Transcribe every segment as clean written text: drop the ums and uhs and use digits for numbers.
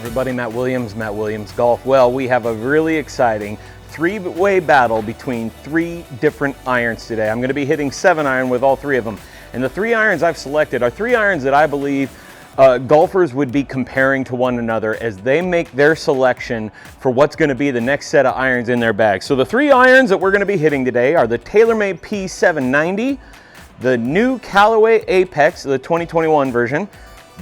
everybody, Matt Williams Golf. Well, we have a really exciting three-way battle between three different irons today. I'm going to be hitting 7-iron with all three of them. And the three irons I've selected are three irons that I believe golfers would be comparing to one another as they make their selection for what's going to be the next set of irons in their bag. So the three irons that we're going to be hitting today are the Taylormade P790, the new Callaway Apex, the 2021 version,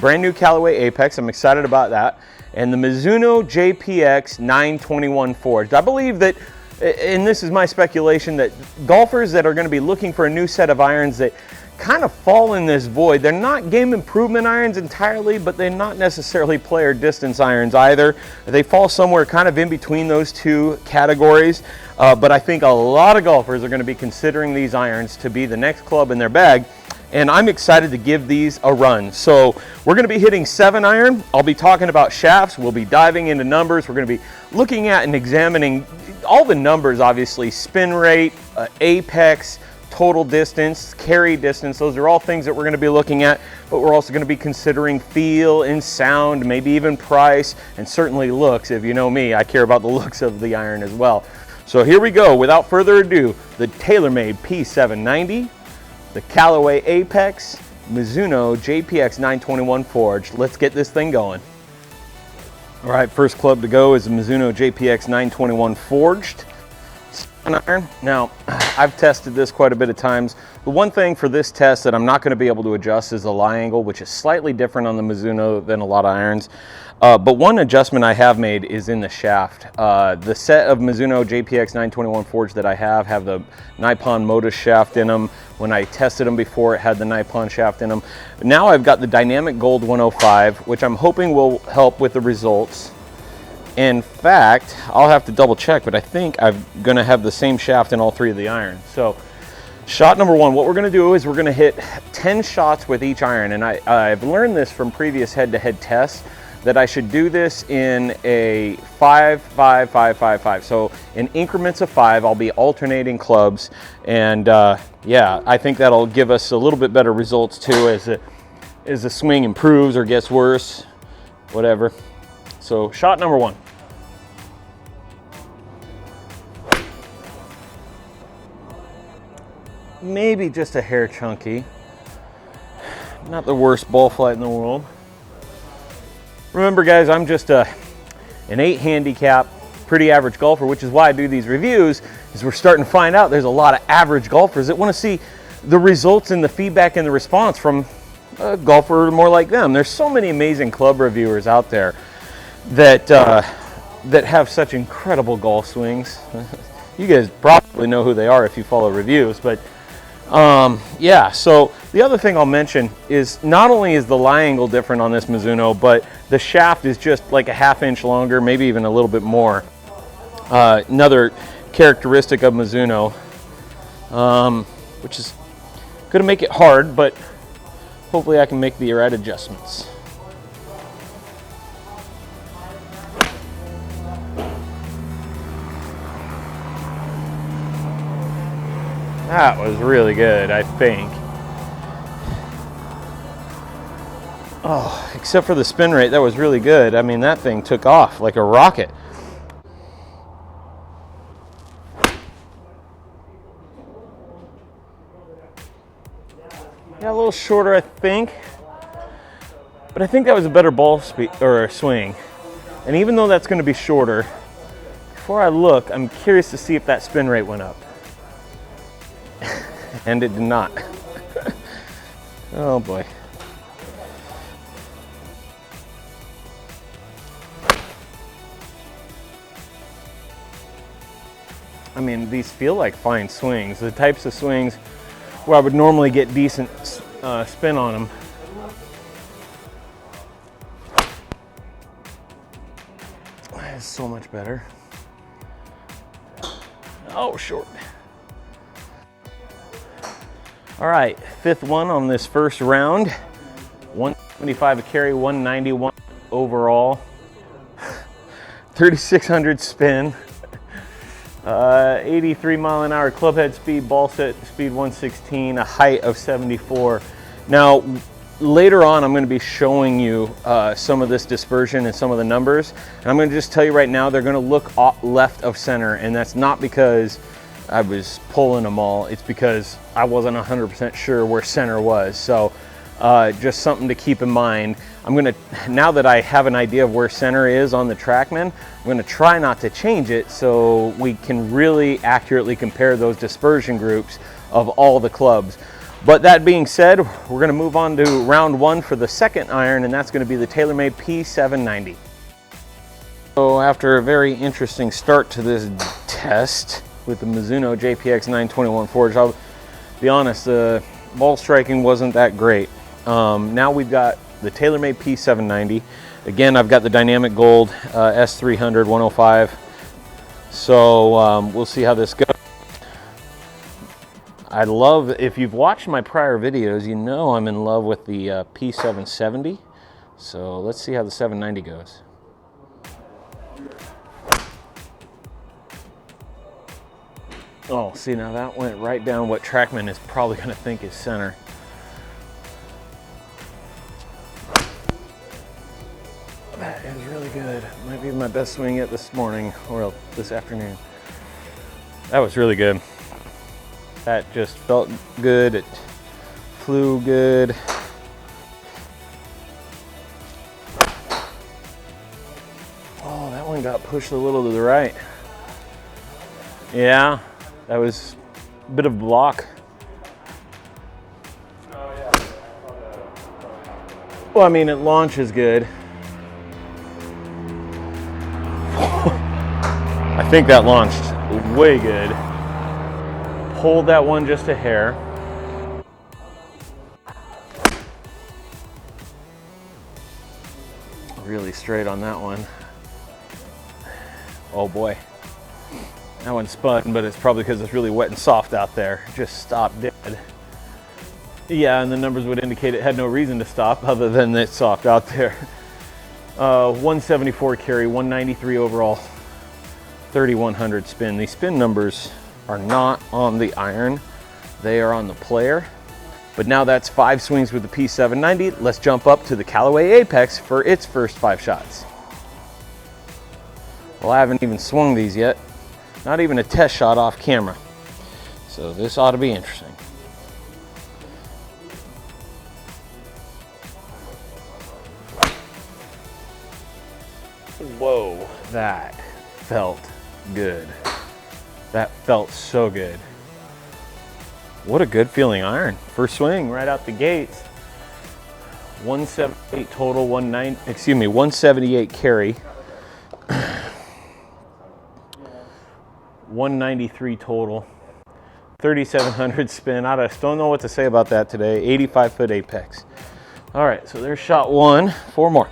brand new Callaway Apex, I'm excited about that, and the Mizuno Jpx921 forged. I believe that, and this is my speculation, that golfers that are going to be looking for a new set of irons that kind of fall in this void. They're not game improvement irons entirely, but they're not necessarily player distance irons either. They fall somewhere kind of in between those two categories. But I think a lot of golfers are going to be considering these irons to be the next club in their bag. And I'm excited to give these a run. So we're going to be hitting 7-iron. I'll be talking about shafts. We'll be diving into numbers. We're going to be looking at and examining all the numbers, obviously, spin rate, apex, total distance, carry distance. Those are all things that we're going to be looking at, but we're also going to be considering feel and sound, maybe even price, and certainly looks. If you know me, I care about the looks of the iron as well. So here we go. Without further ado, the Taylormade P790, the Callaway Apex, Mizuno Jpx921 forged. Let's get this thing going. All right, first club to go is the Mizuno Jpx921 forged. Iron. Now, I've tested this quite a bit of times. The one thing for this test that I'm not going to be able to adjust is the lie angle, which is slightly different on the Mizuno than a lot of irons. But one adjustment I have made is in the shaft. The set of Mizuno Jpx921 forged that I have the Nippon Modus shaft in them. When I tested them before, it had the Nippon shaft in them. Now I've got the Dynamic Gold 105, which I'm hoping will help with the results. In fact, I'll have to double check, but I think I'm going to have the same shaft in all three of the irons. So shot number one, what we're going to do is we're going to hit 10 shots with each iron. And I've learned this from previous head-to-head tests that I should do this in a 5, 5, 5, 5, 5. So in increments of 5, I'll be alternating clubs. And yeah, I think that'll give us a little bit better results too as the swing improves or gets worse, whatever. So shot number one. Maybe just a hair chunky. Not the worst ball flight in the world. Remember guys, I'm just an 8 handicap, pretty average golfer, which is why I do these reviews, is we're starting to find out there's a lot of average golfers that want to see the results and the feedback and the response from a golfer more like them. There's so many amazing club reviewers out there that that have such incredible golf swings. You guys probably know who they are if you follow reviews, but yeah, so the other thing I'll mention is not only is the lie angle different on this Mizuno, but the shaft is just like a ½ inch longer, maybe even a little bit more. Another characteristic of Mizuno, which is going to make it hard, but hopefully I can make the right adjustments. That was really good, I think. Oh, except for the spin rate, that was really good. I mean, that thing took off like a rocket. Yeah, a little shorter, I think. But I think that was a better ball speed or swing. And even though that's going to be shorter, before I look, I'm curious to see if that spin rate went up. And it did not. Oh boy. I mean, these feel like fine swings. The types of swings where I would normally get decent spin on them. That is so much better. Oh, short. All right, 5th one on this first round. 175 a carry, 191 overall. 3,600 spin. 83 mile an hour club head speed, ball set speed 116, a height of 74. Now, later on, I'm going to be showing you some of this dispersion and some of the numbers. And I'm going to just tell you right now, they're going to look left of center. And that's not because I was pulling them all. It's because I wasn't 100% sure where center was. So just something to keep in mind. I'm going to, now that I have an idea of where center is on the TrackMan, I'm going to try not to change it so we can really accurately compare those dispersion groups of all the clubs. But that being said, we're going to move on to round one for the second iron, and that's going to be the Taylormade P790. So after a very interesting start to this test with the Mizuno Jpx921 forge, I'll be honest, the ball striking wasn't that great. Now we've got the Taylormade P790. Again, I've got the Dynamic Gold S300 105. So we'll see how this goes. I love, if you've watched my prior videos, you know I'm in love with the P770. So let's see how the 790 goes. Oh, see, now that went right down what TrackMan is probably going to think is center. That is really good. Might be my best swing yet this morning or this afternoon. That was really good. That just felt good. It flew good. Oh, that one got pushed a little to the right. Yeah, that was a bit of block. Well, I mean, it launches good. I think that launched way good. Pulled that one just a hair. Really straight on that one. Oh boy. That one spun, but it's probably because it's really wet and soft out there. Just stopped dead. Yeah, and the numbers would indicate it had no reason to stop other than it's soft out there. 174 carry, 193 overall, 3100 spin. These spin numbers are not on the iron, they are on the player. But now that's 5 swings with the P790. Let's jump up to the Callaway Apex for its first 5 shots. Well, I haven't even swung these yet. Not even a test shot off camera. So this ought to be interesting. Whoa, that felt good. That felt so good. What a good feeling iron. First swing right out the gates. 178 total, 178 carry. 193 total. 3,700 spin. I just don't know what to say about that today. 85-foot apex. All right, so there's shot 1. 4 more.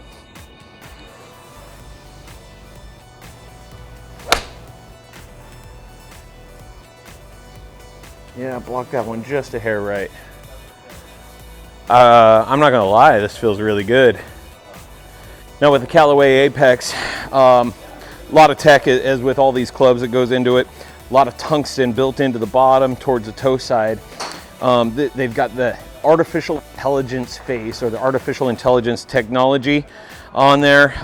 Yeah, block that one just a hair right. I'm not gonna lie, this feels really good. Now with the Callaway Apex, a lot of tech, as with all these clubs, that goes into it. A lot of tungsten built into the bottom towards the toe side. They've got the artificial intelligence face, or the artificial intelligence technology on there.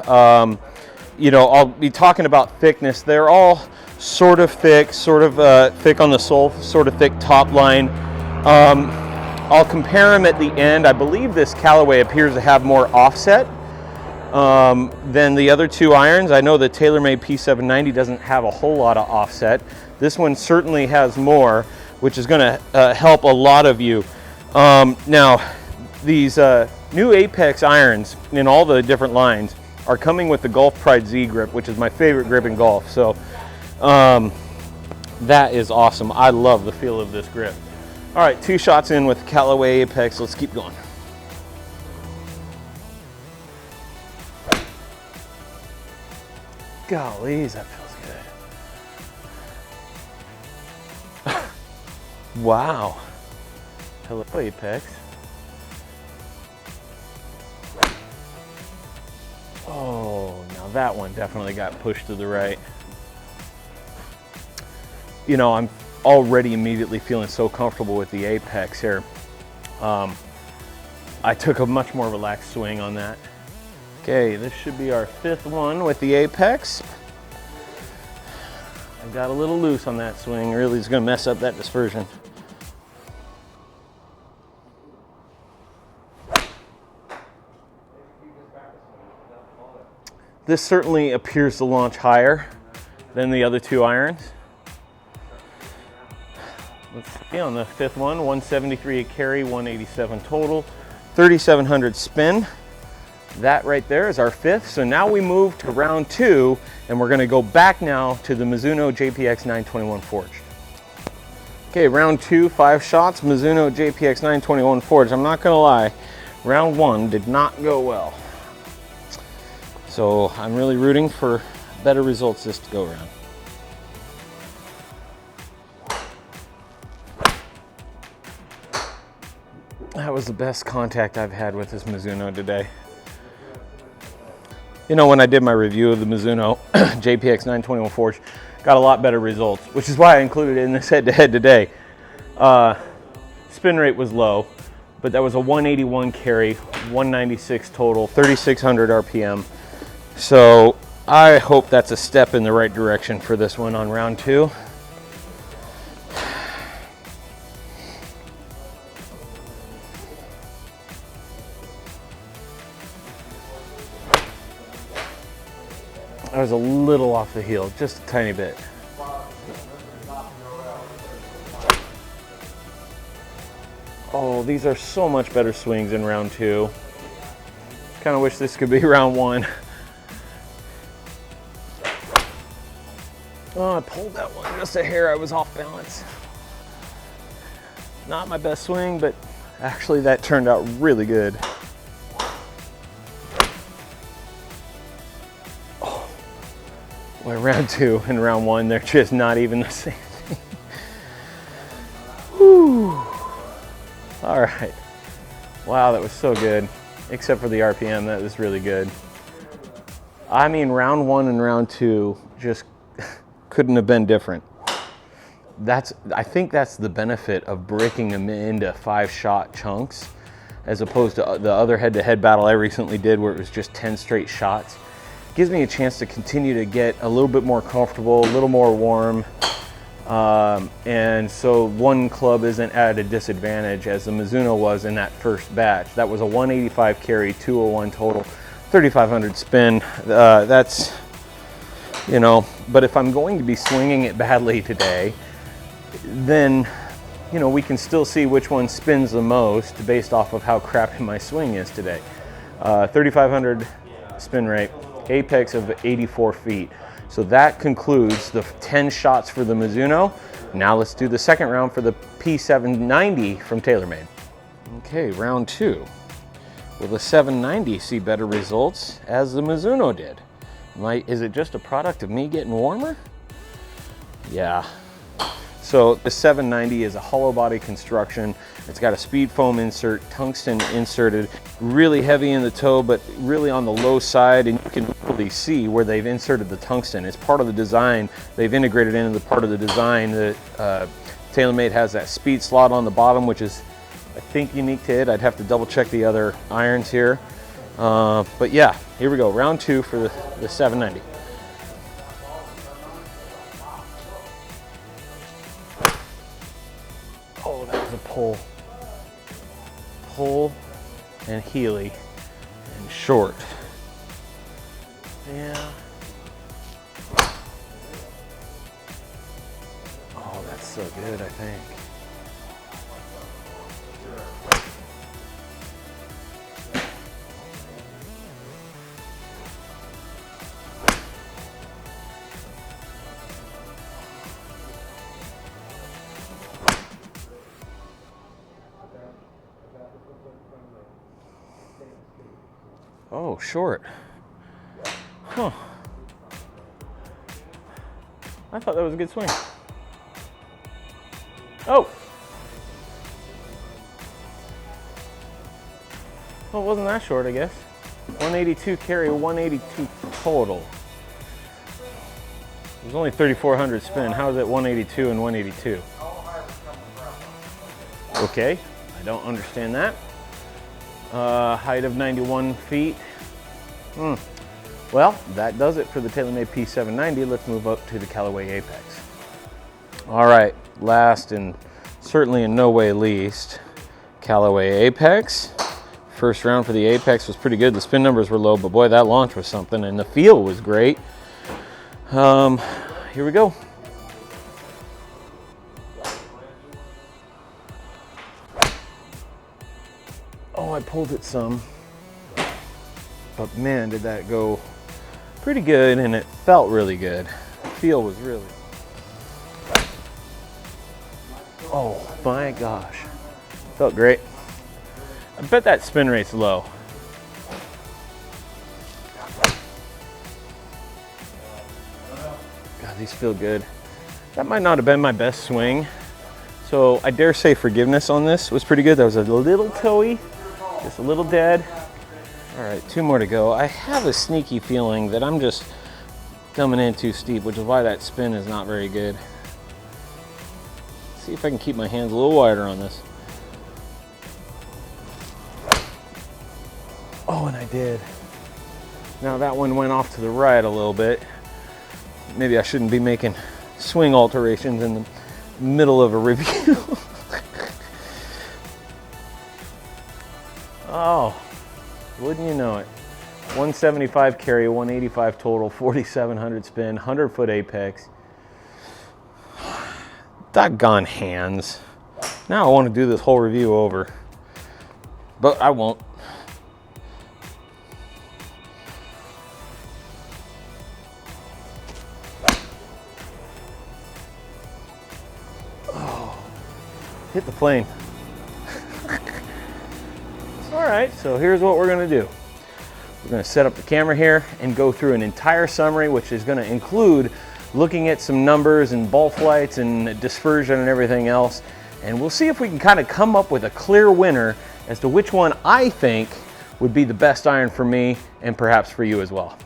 You know, I'll be talking about thickness. They're all sort of thick on the sole, sort of thick top line. I'll compare them at the end. I believe this Callaway appears to have more offset than the other 2 irons. I know the Taylormade P790 doesn't have a whole lot of offset. This one certainly has more, which is going to help a lot of you. Now, these new Apex irons in all the different lines are coming with the Golf Pride Z grip, which is my favorite grip in golf. So that is awesome. I love the feel of this grip. All right, 2 shots in with Callaway Apex. Let's keep going. Golly, that feels good. Wow. Hello, Apex. Oh, now that one definitely got pushed to the right. You know, I'm already immediately feeling so comfortable with the Apex here. I took a much more relaxed swing on that. Okay, this should be our 5th one with the Apex. I got a little loose on that swing. Really is gonna mess up that dispersion. This certainly appears to launch higher than the other 2 irons. Let's see on the 5th one, 173 a carry, 187 total, 3,700 spin. That right there is our 5th. So now we move to round 2, and we're gonna go back now to the Mizuno Jpx921 forged. Okay, round 2, 5 shots, Mizuno Jpx921 forged. I'm not gonna lie, round 1 did not go well. So I'm really rooting for better results this go around. That was the best contact I've had with this Mizuno today. You know, when I did my review of the Mizuno Jpx921 forged, got a lot better results, which is why I included it in this head-to-head today. Spin rate was low, but that was a 181 carry, 196 total, 3,600 RPM. So I hope that's a step in the right direction for this one on round 2. I was a little off the heel, just a tiny bit. Oh, these are so much better swings in round 2. Kind of wish this could be round 1. Oh, I pulled that one just a hair. I was off balance. Not my best swing, but actually that turned out really good. Oh, boy, round 2 and round 1, they're just not even the same thing. Whew. All right. Wow, that was so good. Except for the RPM, that was really good. I mean, round 1 and round 2 just couldn't have been different. I think that's the benefit of breaking them into 5-shot chunks, as opposed to the other head-to-head battle I recently did where it was just 10 straight shots. It gives me a chance to continue to get a little bit more comfortable, a little more warm, and so one club isn't at a disadvantage as the Mizuno was in that first batch. That was a 185 carry, 201 total, 3,500 spin. That's, you know, but if I'm going to be swinging it badly today, then, you know, we can still see which one spins the most based off of how crappy my swing is today. 3,500 spin rate, apex of 84 feet. So that concludes the 10 shots for the Mizuno. Now let's do the second round for the P790 from Taylormade. Okay, round 2. Will the 790 see better results as the Mizuno did? Is it just a product of me getting warmer? Yeah. So the 790 is a hollow body construction. It's got a speed foam insert, tungsten inserted, really heavy in the toe, but really on the low side, and you can really see where they've inserted the tungsten. It's part of the design. They've integrated into the part of the design that Taylormade has that speed slot on the bottom, which is, I think, unique to it. I'd have to double check the other irons here. But yeah, here we go, round 2 for the 790. Oh, that was a pull and Healy and short. Yeah. Oh, that's so good, I think. Oh, short. Huh. I thought that was a good swing. Oh! Well, it wasn't that short, I guess. 182 carry, 182 total. It was only 3,400 spin. How is it 182 and 182? Okay, I don't understand that. height of 91 feet. Well, that does it for the Taylormade P790. Let's move up to the Callaway Apex. All right, last and certainly in no way least, Callaway Apex. First round for the Apex was pretty good. The spin numbers were low, but boy, that launch was something, and the feel was great. Here we go. Oh, I pulled it some, but man, did that go pretty good, and it felt really good. The feel was really, oh my gosh, felt great. I bet that spin rate's low. God, these feel good. That might not have been my best swing, so I dare say forgiveness on this was pretty good. That was a little toey, just a little dead. All right, 2 more to go. I have a sneaky feeling that I'm just coming in too steep, which is why that spin is not very good. Let's see if I can keep my hands a little wider on this. Oh, and I did. Now that one went off to the right a little bit. Maybe I shouldn't be making swing alterations in the middle of a review. Oh, wouldn't you know it. 175 carry, 185 total, 4,700 spin, 100-foot apex. Doggone hands. Now I want to do this whole review over, but I won't. Oh, hit the plane. All right, so here's what we're going to do. We're going to set up the camera here and go through an entire summary, which is going to include looking at some numbers and ball flights and dispersion and everything else. And we'll see if we can kind of come up with a clear winner as to which one I think would be the best iron for me and perhaps for you as well.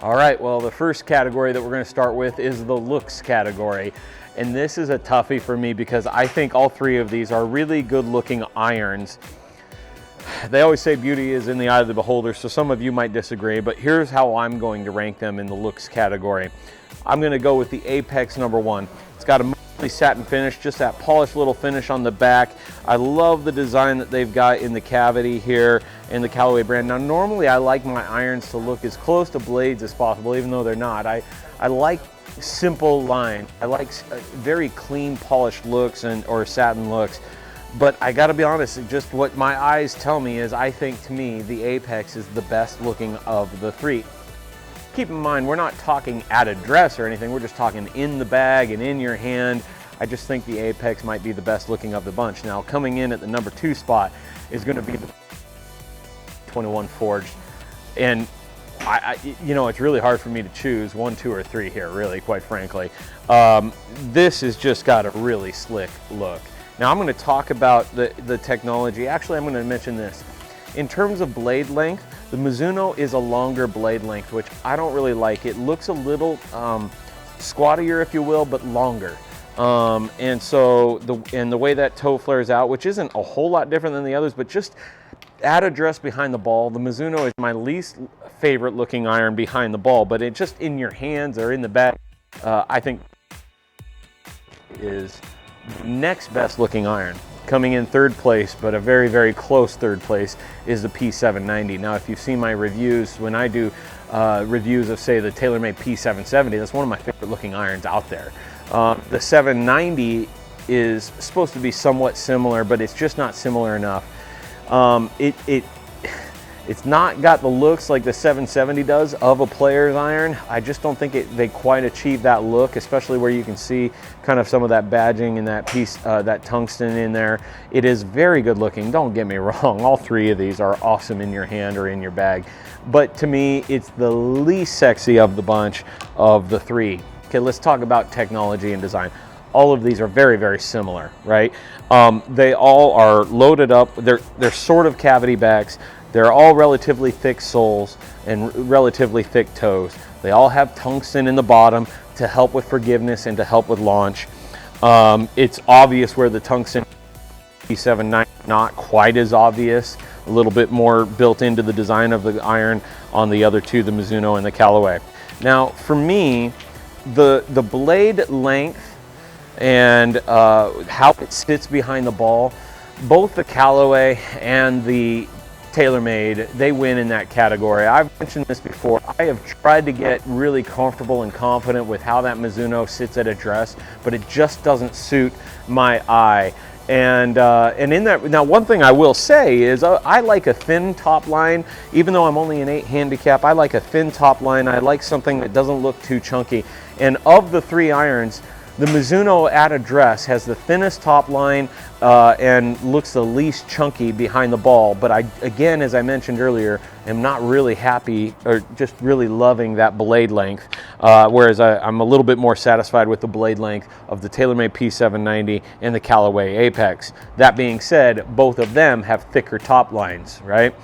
All right, well, the first category that we're going to start with is the looks category. And this is a toughie for me because I think all 3 of these are really good looking irons. They always say beauty is in the eye of the beholder, so some of you might disagree, but here's how I'm going to rank them in the looks category. I'm going to go with the Apex #1. It's got a mostly satin finish, just that polished little finish on the back. I love the design that they've got in the cavity here in the Callaway brand. Now, normally I like my irons to look as close to blades as possible, even though they're not. I like simple line. I like very clean, polished looks or satin looks. But I gotta be honest, just what my eyes tell me is I think, to me, the Apex is the best looking of the 3. Keep in mind, we're not talking at a dress or anything, we're just talking in the bag and in your hand. I just think the Apex might be the best looking of the bunch. Now, coming in at the #2 spot is gonna be the 21 Forged. And you know, it's really hard for me to choose 1, 2, or 3 here, really, quite frankly. This has just got a really slick look. Now I'm going to talk about the technology. Actually, I'm going to mention this. In terms of blade length, the Mizuno is a longer blade length, which I don't really like. It looks a little squattier, if you will, but longer. And so the way that toe flares out, which isn't a whole lot different than the others, but just add address behind the ball. The Mizuno is my least favorite looking iron behind the ball, but it just in your hands or in the bag, I think is next best looking iron. Coming in 3rd place, but a very, very close 3rd place, is the P790. Now, if you've seen my reviews, when I do reviews of, say, the Taylormade P770, that's one of my favorite looking irons out there. The 790 is supposed to be somewhat similar, but it's just not similar enough. It's not got the looks like the 770 does of a player's iron. I just don't think they quite achieve that look, especially where you can see kind of some of that badging and that piece, that tungsten in there. It is very good looking, don't get me wrong. All 3 of these are awesome in your hand or in your bag. But to me, it's the least sexy of the bunch of the 3. Okay, let's talk about technology and design. All of these are very, very similar, right? They all are loaded up. They're sort of cavity backs. They're all relatively thick soles and relatively thick toes. They all have tungsten in the bottom to help with forgiveness and to help with launch. It's obvious where the tungsten P790 not quite as obvious a little bit more built into the design of the iron on the other two, the Mizuno and the Callaway. Now, for me, the blade length and how it sits behind the ball, both the Callaway and the Taylormade, they win in that category. I've mentioned this before. I have tried to get really comfortable and confident with how that Mizuno sits at address, but it just doesn't suit my eye. And in that, now one thing I will say is I like a thin top line. Even though I'm only an 8 handicap, I like a thin top line. I like something that doesn't look too chunky. And of the 3 irons, the Mizuno at address has the thinnest top line and looks the least chunky behind the ball. But again, as I mentioned earlier, am not really happy or just really loving that blade length. Whereas I'm a little bit more satisfied with the blade length of the Taylormade P790 and the Callaway Apex. That being said, both of them have thicker top lines, right?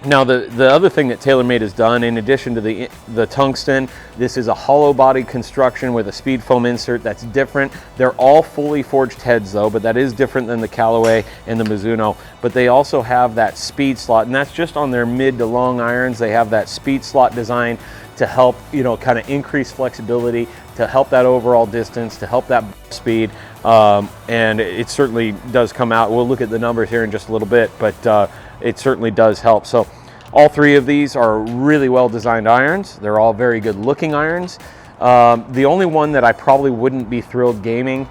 Now the other thing that Taylormade has done, in addition to the tungsten, this is a hollow body construction with a speed foam insert that's different. They're all fully forged heads though, but that is different than the Callaway and the Mizuno. But they also have that speed slot, and that's just on their mid to long irons. They have that speed slot design to help, you know, kind of increase flexibility, to help that overall distance, to help that speed. And it certainly does come out. We'll look at the numbers here in just a little bit, but it certainly does help. So all 3 of these are really well designed irons. They're all very good looking irons. The only one that I probably wouldn't be thrilled gaming,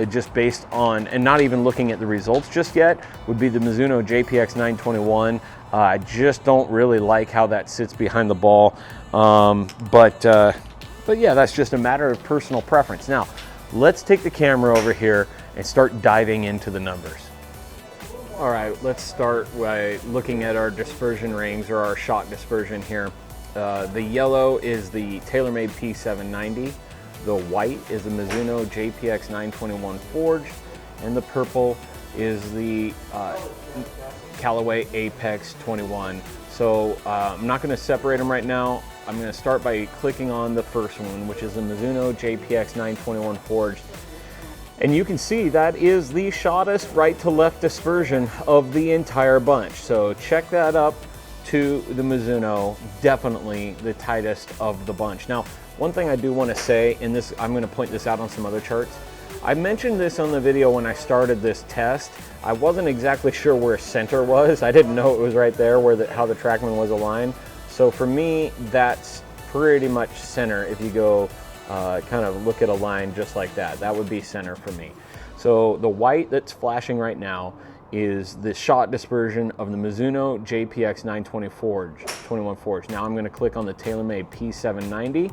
just based on, and not even looking at the results just yet, would be the Mizuno Jpx921. I just don't really like how that sits behind the ball. But yeah, that's just a matter of personal preference. Now, let's take the camera over here and start diving into the numbers. All right, let's start by looking at our dispersion rings, or our shot dispersion here. The yellow is the Taylormade P790, the white is the Mizuno Jpx921 forged, and the purple is the Callaway Apex 21. So I'm not going to separate them right now. I'm going to start by clicking on the first one, which is the Mizuno Jpx921 forged. And you can see that is the shortest right to left dispersion of the entire bunch. So check that up to the Mizuno, definitely the tightest of the bunch. Now, one thing I do want to say, and this, I'm going to point this out on some other charts. I mentioned this on the video when I started this test. I wasn't exactly sure where center was. I didn't know it was right there where how the TrackMan was aligned. So for me, that's pretty much center. If you go kind of look at a line just like that, that would be center for me. So the white that's flashing right now is the shot dispersion of the Mizuno Jpx921 forged. Now I'm going to click on the Taylormade P790,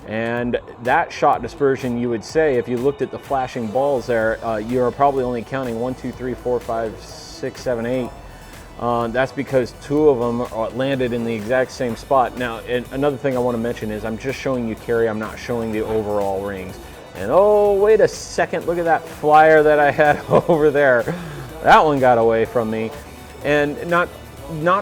and that shot dispersion, you would say, if you looked at the flashing balls there, you're probably only counting 1, 2, 3, 4, 5, 6, 7, 8. That's because 2 of them landed in the exact same spot. Now, another thing I want to mention is I'm just showing you carry, I'm not showing the overall rings. And oh, wait a second, look at that flyer that I had over there. That one got away from me. And not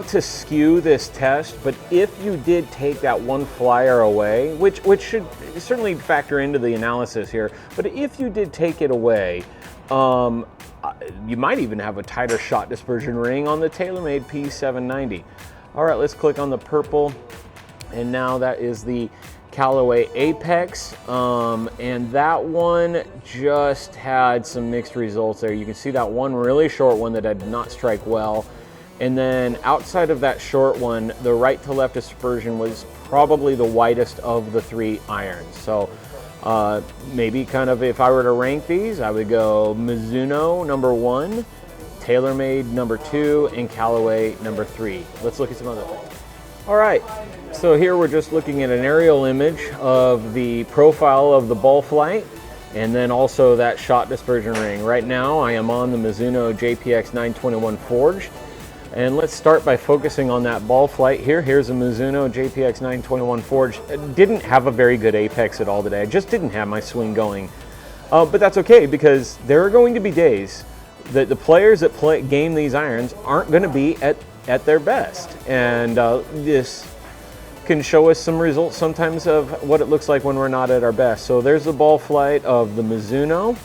to skew this test, but if you did take that one flyer away, which should certainly factor into the analysis here, but if you did take it away, you might even have a tighter shot dispersion ring on the Taylormade P790. All right, let's click on the purple, and now that is the Callaway Apex, and that one just had some mixed results there. You can see that one really short one that did not strike well, and then outside of that short one, the right to left dispersion was probably the widest of the 3 irons. So maybe kind of, if I were to rank these, I would go Mizuno number 1, Taylormade number 2, and Callaway number 3. Let's look at some other things. All right, so here we're just looking at an aerial image of the profile of the ball flight, and then also that shot dispersion ring. Right now I am on the Mizuno Jpx921 forged, and let's start by focusing on that ball flight here. Here's a Mizuno Jpx921 forged. It didn't have a very good apex at all today. I just didn't have my swing going, but that's okay, because there are going to be days that the players that game these irons aren't going to be at their best, and this can show us some results sometimes of what it looks like when we're not at our best. So there's the ball flight of the Mizuno,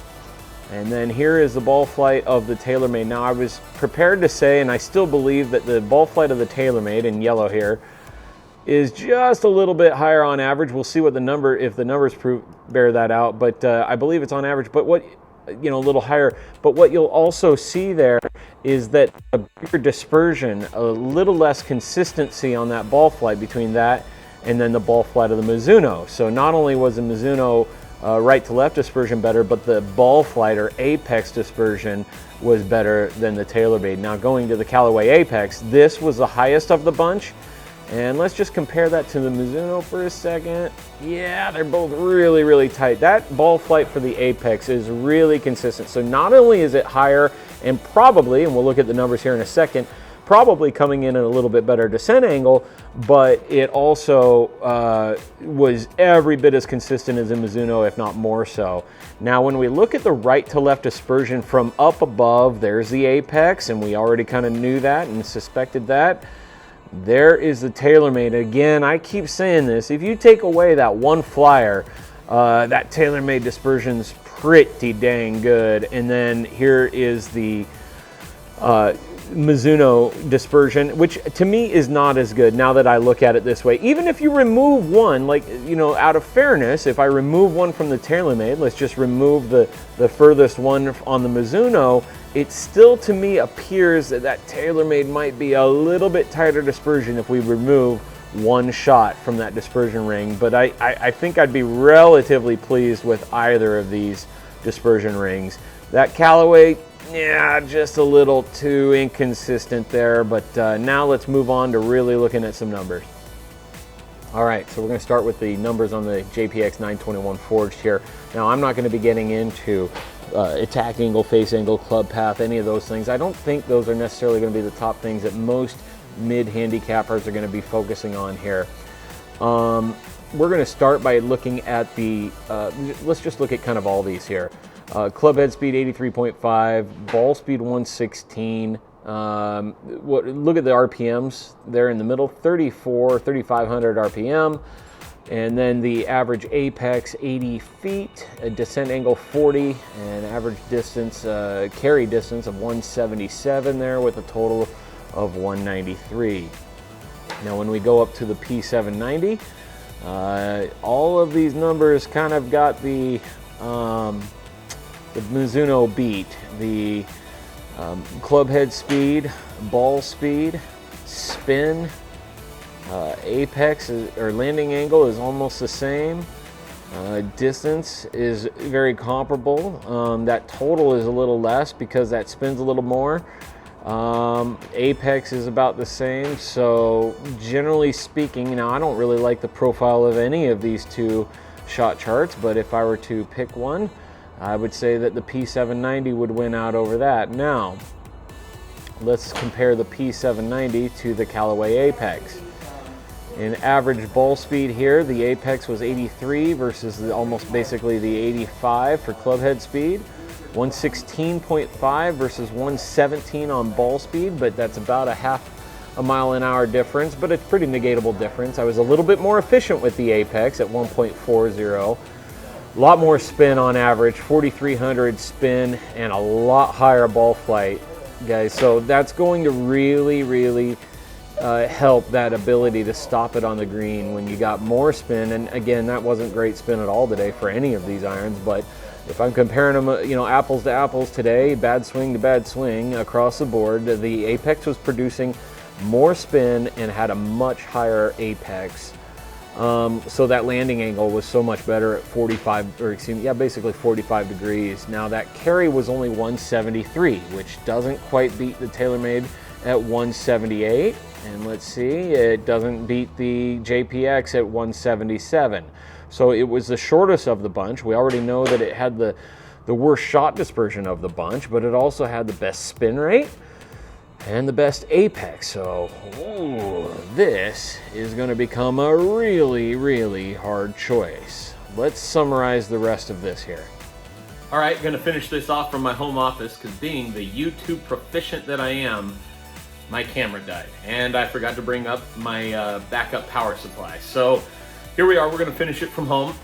And then here is the ball flight of the Taylormade. Now I was prepared to say, and I still believe, that the ball flight of the Taylormade in yellow here is just a little bit higher on average. We'll see what the number, if the numbers bear that out, but I believe it's on average, but what, you know, a little higher. But what you'll also see there is that a bigger dispersion, a little less consistency on that ball flight between that and then the ball flight of the Mizuno. So not only was the Mizuno right to left dispersion better, but the ball flight or apex dispersion was better than the Taylormade. Now going to the Callaway Apex, this was the highest of the bunch. And let's just compare that to the Mizuno for a second. Yeah, they're both really, really tight. That ball flight for the Apex is really consistent. So not only is it higher and probably, and we'll look at the numbers here in a second, probably coming in at a little bit better descent angle, but it also was every bit as consistent as the Mizuno, if not more so. Now, when we look at the right to left dispersion from up above, there's the Apex, and we already kind of knew that and suspected that. There is the Taylormade. Again, I keep saying this, if you take away that one flyer, that Taylormade dispersion's pretty dang good. And then here is the Mizuno dispersion, which to me is not as good now that I look at it this way. Even if you remove one, like, you know, out of fairness, if I remove one from the Taylormade, let's just remove the furthest one on the Mizuno, it still to me appears that that Taylormade might be a little bit tighter dispersion if we remove one shot from that dispersion ring. But I think I'd be relatively pleased with either of these dispersion rings. That Callaway, yeah, just a little too inconsistent there, but now let's move on to really looking at some numbers. All right, so we're going to start with the numbers on the Jpx921 forged here. Now, I'm not going to be getting into attack angle, face angle, club path, any of those things. I don't think those are necessarily going to be the top things that most mid-handicappers are going to be focusing on here. We're going to start by looking at the, let's just look at kind of all these here. Club head speed 83.5, ball speed 116. Look at the RPMs there in the middle, 3,500 RPM. And then the average apex 80 feet, a descent angle 40, and average distance, carry distance of 177 there with a total of 193. Now when we go up to the P790, all of these numbers kind of got the Mizuno beat. The club head speed, ball speed, spin, apex or landing angle is almost the same. Distance is very comparable. That total is a little less because that spins a little more. Apex is about the same. So generally speaking, now I don't really like the profile of any of these two shot charts, but if I were to pick one, I would say that the P790 would win out over that. Now, let's compare the P790 to the Callaway Apex. In average ball speed here, the Apex was 83 versus almost basically the 85 for club head speed. 116.5 versus 117 on ball speed, but that's about a half a mile an hour difference, but it's pretty negatable difference. I was a little bit more efficient with the Apex at 1.40. A lot more spin on average, 4,300 spin, and a lot higher ball flight, guys. So that's going to really help that ability to stop it on the green when you got more spin. And again, that wasn't great spin at all today for any of these irons, but if I'm comparing them, you know, apples to apples today, bad swing to bad swing across the board, the Apex was producing more spin and had a much higher apex. So that landing angle was so much better at 45, or excuse me, yeah, basically 45 degrees. Now that carry was only 173, which doesn't quite beat the Taylormade at 178. And let's see, it doesn't beat the JPX at 177. So it was the shortest of the bunch. We already know that it had the worst shot dispersion of the bunch, but it also had the best spin rate and the best apex. So ooh, this is going to become a really hard choice. Let's summarize the rest of this here. All right, going to finish this off from my home office because being the YouTube proficient that I am, my camera died and I forgot to bring up my backup power supply. So here we are, we're going to finish it from home.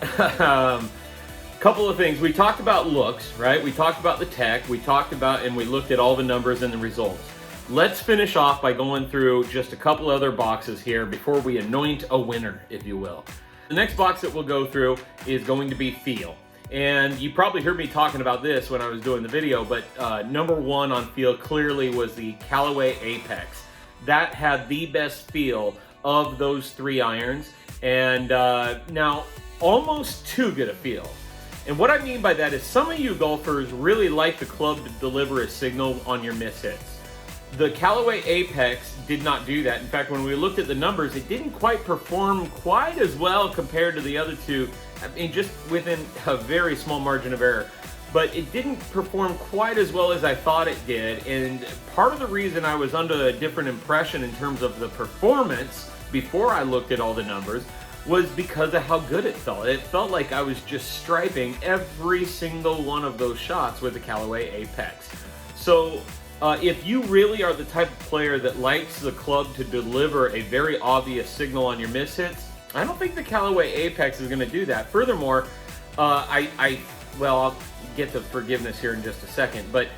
Couple of things. We talked about looks, right? We talked about the tech. We talked about, and we looked at all the numbers and the results. Let's finish off by going through just a couple other boxes here before we anoint a winner, if you will. The next box that we'll go through is going to be feel. And you probably heard me talking about this when I was doing the video, but number one on feel clearly was the Callaway Apex. That had the best feel of those three irons, and now almost too good a feel. And what I mean by that is some of you golfers really like the club to deliver a signal on your miss hits. The Callaway Apex did not do that. In fact, when we looked at the numbers, it didn't quite perform quite as well compared to the other two. I mean, just within a very small margin of error. But it didn't perform quite as well as I thought it did. And part of the reason I was under a different impression in terms of the performance before I looked at all the numbers was because of how good it felt. It felt like I was just striping every single one of those shots with the Callaway Apex. So if you really are the type of player that likes the club to deliver a very obvious signal on your miss hits, I don't think the Callaway Apex is going to do that. Furthermore, well, I'll get to forgiveness here in just a second. But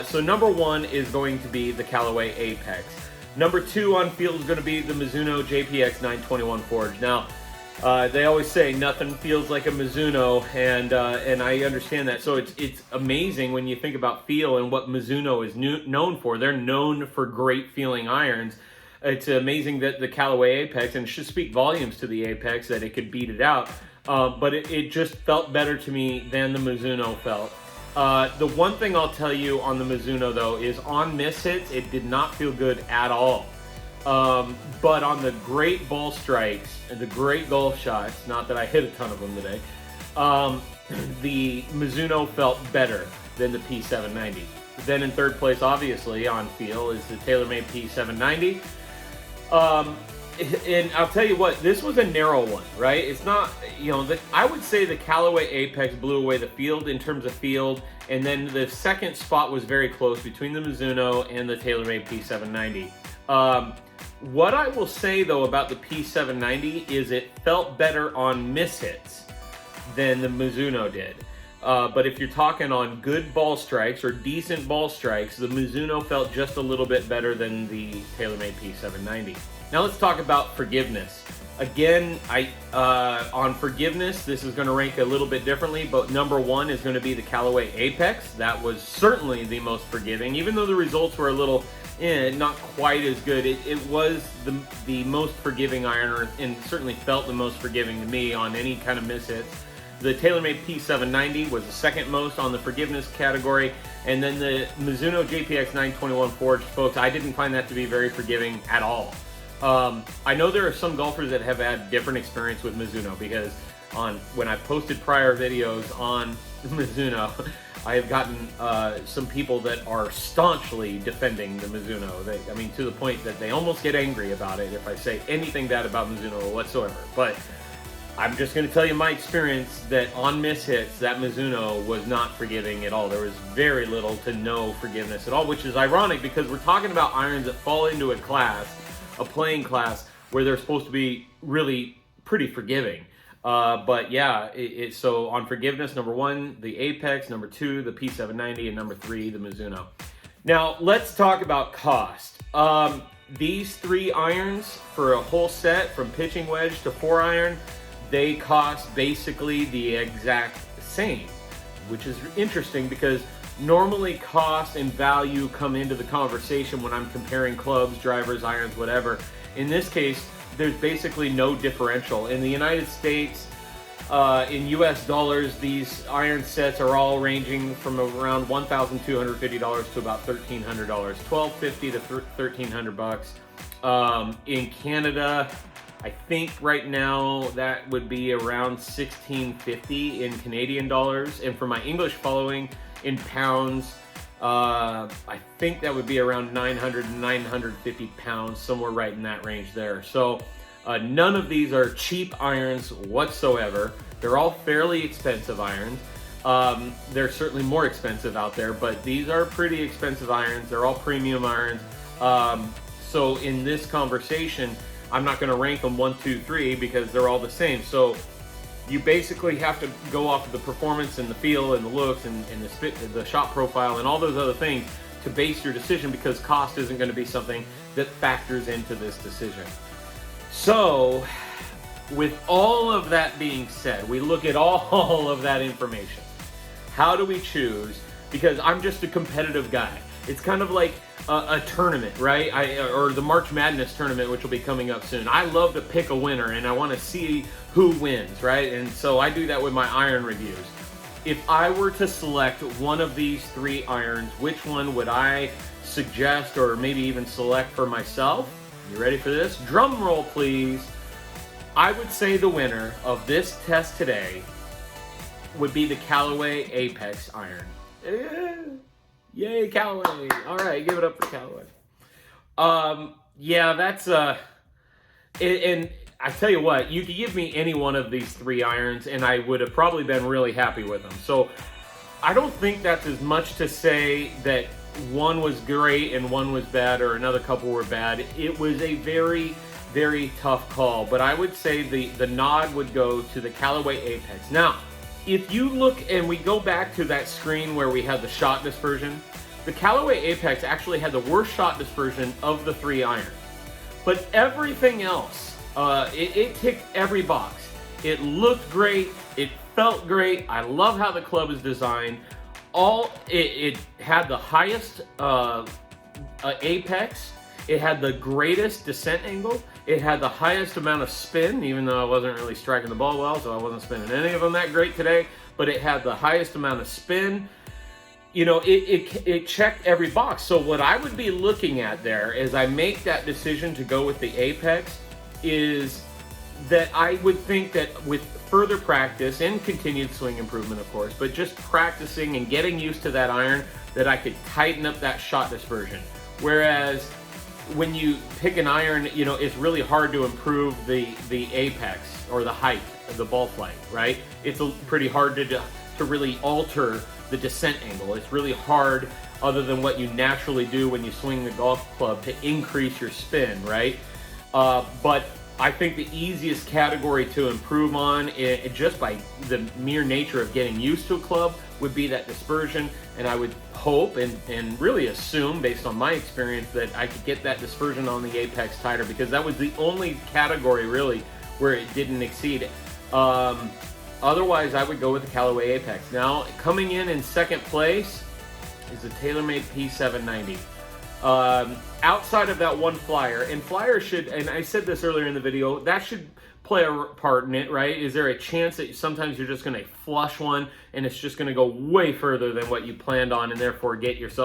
so number one is going to be the Callaway Apex. Number two on field is going to be the Mizuno Jpx921 Forge. Now, they always say nothing feels like a Mizuno, and I understand that. So it's amazing when you think about feel and what Mizuno is known for. They're known for great feeling irons. It's amazing that the Callaway Apex, and it should speak volumes to the Apex that it could beat it out, but it just felt better to me than the Mizuno felt. The one thing I'll tell you on the Mizuno though is on miss hits, it did not feel good at all. But on the great ball strikes and the great golf shots, not that I hit a ton of them today, the Mizuno felt better than the P790. Then in third place, obviously, on feel is the Taylormade P790. And I'll tell you what, this was a narrow one, right? It's not, you know, I would say the Callaway Apex blew away the field in terms of field, and then the second spot was very close between the Mizuno and the Taylormade P790. What I will say though about the P790 is it felt better on miss hits than the Mizuno did. But if you're talking on good ball strikes or decent ball strikes, the Mizuno felt just a little bit better than the Taylormade P790. Now let's talk about forgiveness. Again, on forgiveness, this is going to rank a little bit differently, but number one is going to be the Callaway Apex. That was certainly the most forgiving, even though the results were a little not quite as good. It was the most forgiving iron, and certainly felt the most forgiving to me on any kind of miss hits. The Taylormade P790 was the second most on the forgiveness category, and then the Mizuno Jpx921 Forge, folks, I didn't find that to be very forgiving at all. I know there are some golfers that have had different experience with Mizuno, because when I posted prior videos on Mizuno, I have gotten some people that are staunchly defending the Mizuno. I mean, to the point that they almost get angry about it if I say anything bad about Mizuno whatsoever. But I'm just going to tell you my experience that on miss hits, that Mizuno was not forgiving at all. There was very little to no forgiveness at all, which is ironic because we're talking about irons that fall into a class, a playing class, where they're supposed to be really pretty forgiving. But yeah, so on forgiveness, number one, the Apex, number two, the P790, and number three, the Mizuno. Now, let's talk about cost. These three irons for a whole set, from pitching wedge to 4-iron, they cost basically the exact same, which is interesting because normally cost and value come into the conversation when I'm comparing clubs, drivers, irons, whatever. In this case, there's basically no differential. In the United States, in US dollars, these iron sets are all ranging from around $1,250 to about $1,300, $1,250 to $1,300. In Canada, I think right now that would be around $1,650 in Canadian dollars. And for my English following, in pounds, I think that would be around 900 and 950 pounds, somewhere right in that range there. So none of these are cheap irons whatsoever. They're all fairly expensive irons. They're certainly more expensive out there, but these are pretty expensive irons. They're all premium irons. So in this conversation, I'm not going to rank them 1, 2, 3 because they're all the same. So You basically have to go off of the performance and the feel and the looks and the shot profile and all those other things to base your decision, because cost isn't going to be something that factors into this decision. So, with all of that being said, we look at all of that information. How do we choose? Because I'm just a competitive guy. It's kind of like a tournament, right? Or the March Madness tournament, which will be coming up soon. I love to pick a winner, and I want to see who wins, right? And so I do that with my iron reviews. If I were to select one of these 3 irons, which one would I suggest or maybe even select for myself? You ready for this? Drum roll, please. I would say the winner of this test today would be the Callaway Apex iron. Yay, Callaway. All right, give it up for Callaway. Yeah, that's, and I tell you what, you could give me any one of these 3 irons and I would have probably been really happy with them. So I don't think that's as much to say that one was great and one was bad or another couple were bad. It was a very, very tough call, but I would say the nod would go to the Callaway Apex. Now, if you look and we go back to that screen where we had the shot dispersion, the Callaway Apex actually had the worst shot dispersion of the 3 irons. But everything else, it ticked every box. It looked great, it felt great, I love how the club is designed. It had the highest apex, it had the greatest descent angle, it had the highest amount of spin, even though I wasn't really striking the ball well, so I wasn't spinning any of them that great today, but it had the highest amount of spin. You know, it checked every box. So what I would be looking at there as I make that decision to go with the Apex is that I would think that with further practice and continued swing improvement, of course, but just practicing and getting used to that iron, that I could tighten up that shot dispersion. Whereas when you pick an iron, you know, it's really hard to improve the apex or the height of the ball flight, right? It's pretty hard to really alter the descent angle. It's really hard, other than what you naturally do when you swing the golf club, to increase your spin, right? But I think the easiest category to improve on, just by the mere nature of getting used to a club, would be that dispersion. And I would hope and really assume, based on my experience, that I could get that dispersion on the Apex tighter, because that was the only category really where it didn't exceed it. Otherwise, I would go with the Callaway Apex. Now, coming in second place is the Taylormade P790. Outside of that one flyer, and flyer should, and I said this earlier in the video, that should play a part in it, right? Is there a chance that sometimes you're just going to flush one and it's just going to go way further than what you planned on, and therefore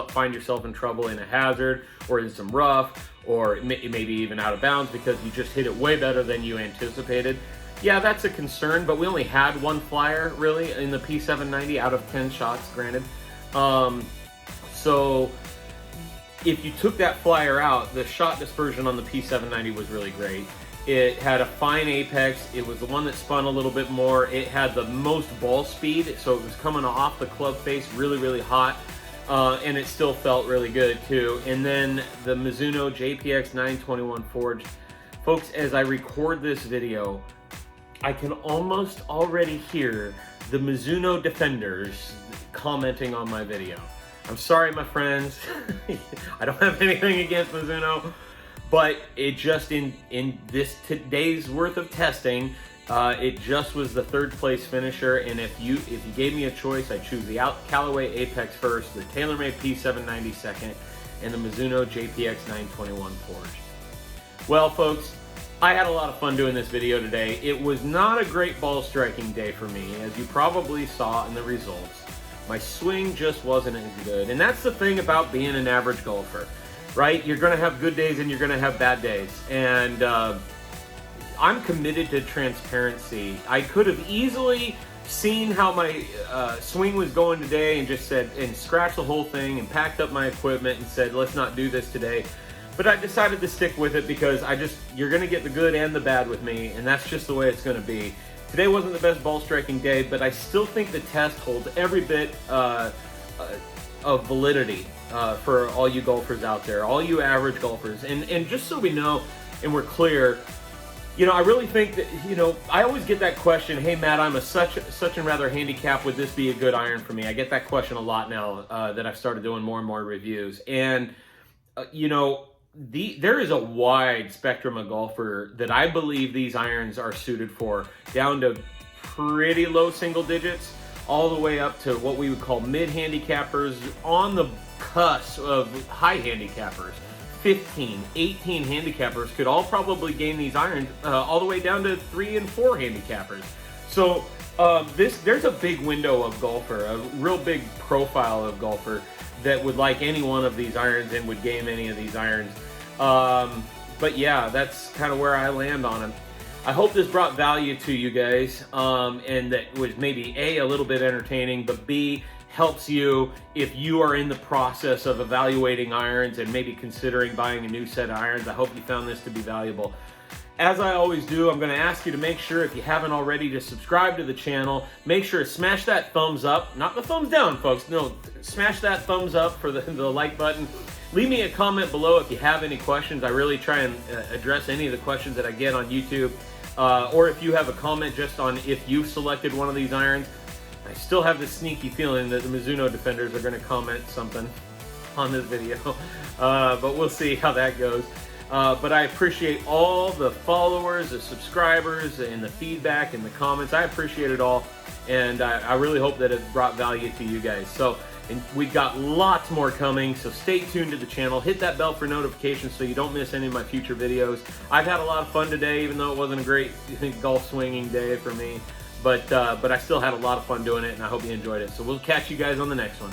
find yourself in trouble in a hazard or in some rough, or maybe even out of bounds because you just hit it way better than you anticipated? Yeah, that's a concern, but we only had one flyer really in the P790 out of 10 shots, granted. So if you took that flyer out, the shot dispersion on the P790 was really great. It had a fine apex. It was the one that spun a little bit more. It had the most ball speed, so it was coming off the club face really, really hot. And it still felt really good too. And then the Mizuno Jpx921 forged. Folks, as I record this video, I can almost already hear the Mizuno defenders commenting on my video. I'm sorry, my friends. I don't have anything against Mizuno, but it just, in this today's worth of testing, it just was the third place finisher. And if you gave me a choice, I'd choose the Callaway Apex first, the Taylormade P790 second, and the Mizuno Jpx921 forged. Well, folks, I had a lot of fun doing this video today. It was not a great ball striking day for me, as you probably saw in the results. My swing just wasn't as good. And that's the thing about being an average golfer, right? You're gonna have good days and you're gonna have bad days. And I'm committed to transparency. I could have easily seen how my swing was going today and just said, and scratched the whole thing and packed up my equipment and said, let's not do this today. But I decided to stick with it because you're going to get the good and the bad with me, and that's just the way it's going to be. Today wasn't the best ball striking day, but I still think the test holds every bit of validity for all you golfers out there, all you average golfers. And just so we know and we're clear, You know, I really think that, you know, I always get that question, hey Matt, I'm a such and rather handicap, would this be a good iron for me? I get that question a lot now that I've started doing more and more reviews. And, you know, there is a wide spectrum of golfer that I believe these irons are suited for, down to pretty low single digits, all the way up to what we would call mid-handicappers, on the cusp of high handicappers. 15, 18 handicappers could all probably gain these irons, all the way down to 3 and 4 handicappers. So there's a big window of golfer, a real big profile of golfer that would like any one of these irons and would game any of these irons. But yeah, that's kind of where I land on them. I hope this brought value to you guys, and that was maybe a little bit entertaining, but B, helps you if you are in the process of evaluating irons and maybe considering buying a new set of irons. I hope you found this to be valuable. As I always do, I'm going to ask you to make sure, if you haven't already, to subscribe to the channel. Make sure to smash that thumbs up, not the thumbs down, folks. No, smash that thumbs up for the like button. Leave me a comment below if you have any questions. I really try and address any of the questions that I get on YouTube. Or if you have a comment just on if you've selected one of these irons. I still have this sneaky feeling that the Mizuno defenders are going to comment something on this video, but we'll see how that goes. But I appreciate all the followers, the subscribers, and the feedback and the comments. I appreciate it all, and I really hope that it brought value to you guys. So, and we've got lots more coming, so stay tuned to the channel. Hit that bell for notifications so you don't miss any of my future videos. I've had a lot of fun today, even though it wasn't a great golf swinging day for me. But I still had a lot of fun doing it, and I hope you enjoyed it. So we'll catch you guys on the next one.